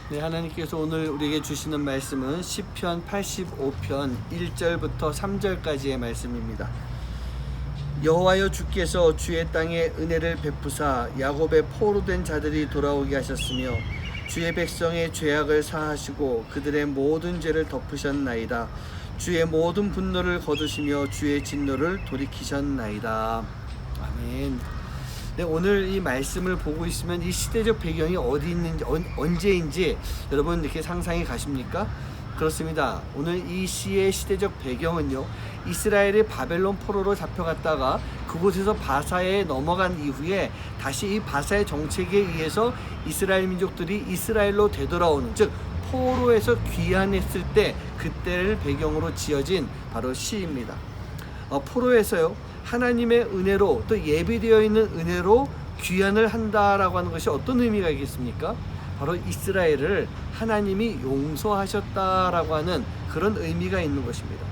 네, 하나님께서 오늘 우리에게 주시는 말씀은 시편 85편 1절부터 3절까지의 말씀입니다. 여호와여, 주께서 주의 땅에 은혜를 베푸사 야곱의 포로된 자들이 돌아오게 하셨으며 주의 백성의 죄악을 사하시고 그들의 모든 죄를 덮으셨나이다. 주의 모든 분노를 거두시며 주의 진노를 돌이키셨나이다. 아멘. 네, 오늘 이 말씀을 보고 있으면 이 시대적 배경이 어디 있는지, 언제인지 여러분 이렇게 상상이 가십니까? 그렇습니다. 오늘 이 시의 시대적 배경은요, 이스라엘이 바벨론 포로로 잡혀갔다가 그곳에서 바사에 넘어간 이후에 다시 이 바사의 정책에 의해서 이스라엘 민족들이 이스라엘로 되돌아오는, 즉 포로에서 귀환했을 때 그때를 배경으로 지어진 바로 시입니다. 포로에서요, 하나님의 은혜로, 또 예비되어 있는 은혜로 귀환을 한다라고 하는 것이 어떤 의미가 있겠습니까? 바로 이스라엘을 하나님이 용서하셨다라고 하는 그런 의미가 있는 것입니다.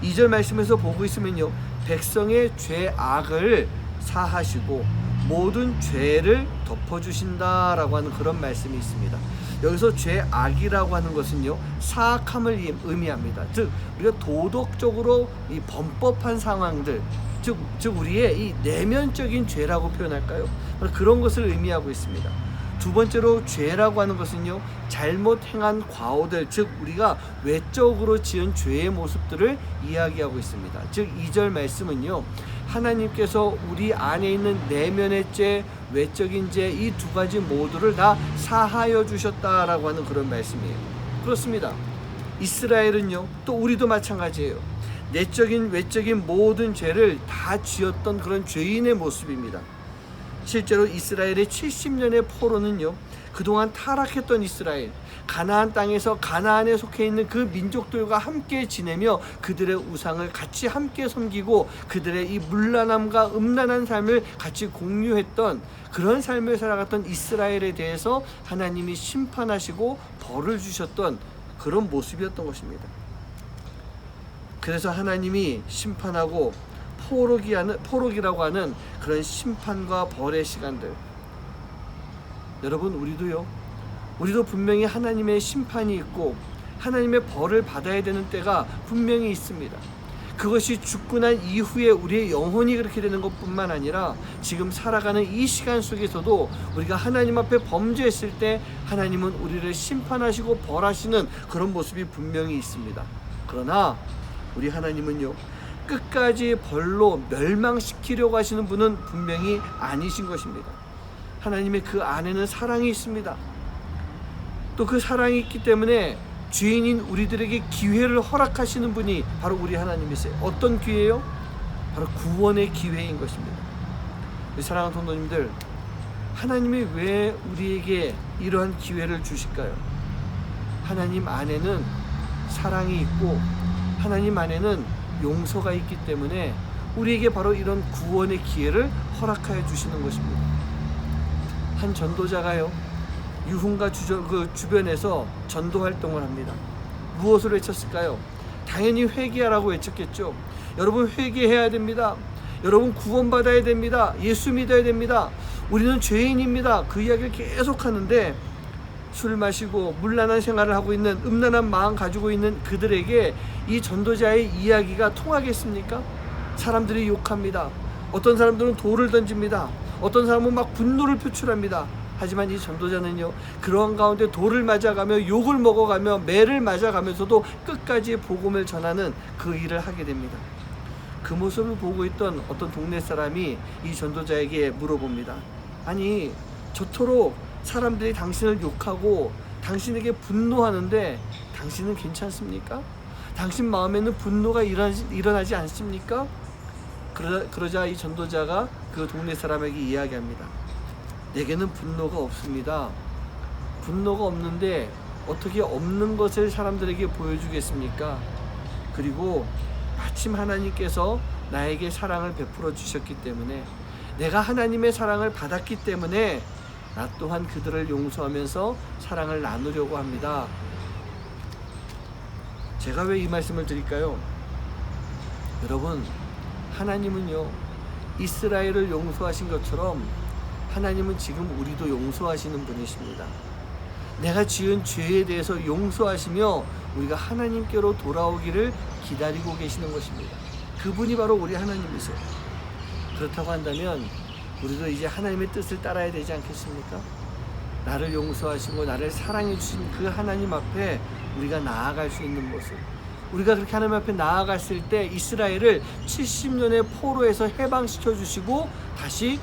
2절 말씀에서 보고 있으면요, 백성의 죄악을 사하시고 모든 죄를 덮어주신다라고 하는 그런 말씀이 있습니다. 여기서 죄악이라고 하는 것은요, 사악함을 의미합니다. 즉 우리가 도덕적으로 이 범법한 상황들, 즉 우리의 이 내면적인 죄라고 표현할까요? 그런 것을 의미하고 있습니다. 두 번째로 죄라고 하는 것은요, 잘못 행한 과오들, 즉 우리가 외적으로 지은 죄의 모습들을 이야기하고 있습니다. 즉 2절 말씀은요, 하나님께서 우리 안에 있는 내면의 죄, 외적인 죄, 이 두 가지 모두를 다 사하여 주셨다라고 하는 그런 말씀이에요. 그렇습니다. 이스라엘은요, 또 우리도 마찬가지예요. 내적인 외적인 모든 죄를 다 지었던 그런 죄인의 모습입니다. 실제로 이스라엘의 70년의 포로는요, 그동안 타락했던 이스라엘, 가나안 땅에서 가나안에 속해 있는 그 민족들과 함께 지내며 그들의 우상을 같이 함께 섬기고 그들의 이 문란함과 음란한 삶을 같이 공유했던 그런 삶을 살아갔던 이스라엘에 대해서 하나님이 심판하시고 벌을 주셨던 그런 모습이었던 것입니다. 그래서 하나님이 심판하고 포로기라고 하는 그런 심판과 벌의 시간들, 여러분 우리도 분명히 하나님의 심판이 있고 하나님의 벌을 받아야 되는 때가 분명히 있습니다. 그것이 죽고 난 이후에 우리의 영혼이 그렇게 되는 것뿐만 아니라 지금 살아가는 이 시간 속에서도 우리가 하나님 앞에 범죄했을 때 하나님은 우리를 심판하시고 벌하시는 그런 모습이 분명히 있습니다. 그러나 우리 하나님은요, 끝까지 벌로 멸망시키려고 하시는 분은 분명히 아니신 것입니다. 하나님의 그 안에는 사랑이 있습니다. 또 그 사랑이 있기 때문에 죄인인 우리들에게 기회를 허락하시는 분이 바로 우리 하나님이세요. 어떤 기회요? 바로 구원의 기회인 것입니다. 사랑하는 성도님들, 하나님이 왜 우리에게 이러한 기회를 주실까요? 하나님 안에는 사랑이 있고 하나님 안에는 용서가 있기 때문에 우리에게 바로 이런 구원의 기회를 허락하여 주시는 것입니다. 한 전도자가요, 유흥가 주변에서 전도 활동을 합니다. 무엇을 외쳤을까요? 당연히 회개하라고 외쳤겠죠. 여러분, 회개해야 됩니다. 여러분, 구원받아야 됩니다. 예수 믿어야 됩니다. 우리는 죄인입니다. 그 이야기를 계속 하는데 술 마시고 문란한 생활을 하고 있는, 음란한 마음 가지고 있는 그들에게 이 전도자의 이야기가 통하겠습니까? 사람들이 욕합니다. 어떤 사람들은 돌을 던집니다. 어떤 사람은 막 분노를 표출합니다. 하지만 이 전도자는요, 그러한 가운데 돌을 맞아가며 욕을 먹어가며 매를 맞아가면서도 끝까지 복음을 전하는 그 일을 하게 됩니다. 그 모습을 보고 있던 어떤 동네 사람이 이 전도자에게 물어봅니다. 아니, 저토록 사람들이 당신을 욕하고 당신에게 분노하는데 당신은 괜찮습니까? 당신 마음에는 분노가 일어나지 않습니까? 그러자 이 전도자가 그 동네 사람에게 이야기합니다. 내게는 분노가 없습니다. 분노가 없는데 어떻게 없는 것을 사람들에게 보여주겠습니까? 그리고 마침 하나님께서 나에게 사랑을 베풀어 주셨기 때문에, 내가 하나님의 사랑을 받았기 때문에 나 또한 그들을 용서하면서 사랑을 나누려고 합니다. 제가 왜 이 말씀을 드릴까요? 여러분, 하나님은요, 이스라엘을 용서하신 것처럼 하나님은 지금 우리도 용서하시는 분이십니다. 내가 지은 죄에 대해서 용서하시며 우리가 하나님께로 돌아오기를 기다리고 계시는 것입니다. 그분이 바로 우리 하나님이세요. 그렇다고 한다면 우리도 이제 하나님의 뜻을 따라야 되지 않겠습니까? 나를 용서하시고 나를 사랑해 주신 그 하나님 앞에 우리가 나아갈 수 있는 모습, 우리가 그렇게 하나님 앞에 나아갔을 때 이스라엘을 70년의 포로에서 해방시켜 주시고 다시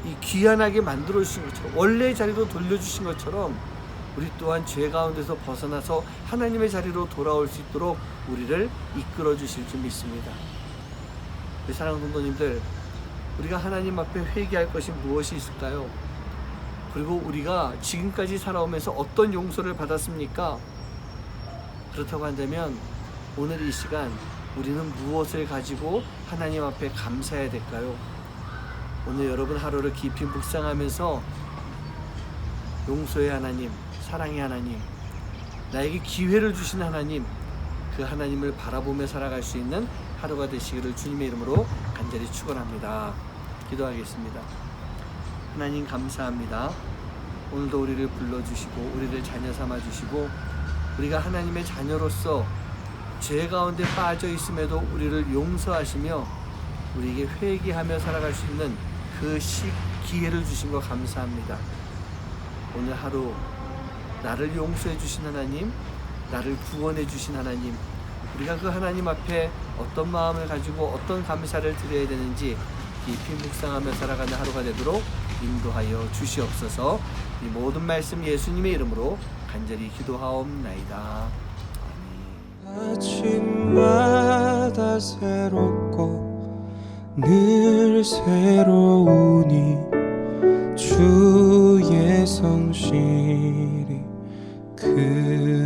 이 귀환하게 만들어 주신 것처럼, 원래의 자리로 돌려주신 것처럼 우리 또한 죄 가운데서 벗어나서 하나님의 자리로 돌아올 수 있도록 우리를 이끌어 주실 줄 믿습니다. 사랑하는 성도님들, 우리가 하나님 앞에 회개할 것이 무엇이 있을까요? 그리고 우리가 지금까지 살아오면서 어떤 용서를 받았습니까? 그렇다고 한다면 오늘 이 시간 우리는 무엇을 가지고 하나님 앞에 감사해야 될까요? 오늘 여러분 하루를 깊이 묵상하면서 용서의 하나님, 사랑의 하나님, 나에게 기회를 주신 하나님, 그 하나님을 바라보며 살아갈 수 있는 하루가 되시기를 주님의 이름으로 간절히 축원합니다. 기도하겠습니다. 하나님 감사합니다. 오늘도 우리를 불러주시고 우리를 자녀 삼아주시고 우리가 하나님의 자녀로서 죄 가운데 빠져 있음에도 우리를 용서하시며 우리에게 회개하며 살아갈 수 있는 그 기회를 주신 것 감사합니다. 오늘 하루 나를 용서해 주신 하나님, 나를 구원해 주신 하나님, 우리가 그 하나님 앞에 어떤 마음을 가지고 어떤 감사를 드려야 되는지 깊이 묵상하며 살아가는 하루가 되도록 인도하여 주시옵소서. 이 모든 말씀 예수님의 이름으로 간절히 기도하옵나이다. 아멘. 아침마다 새롭고 늘 새로우니 주의 성실이 그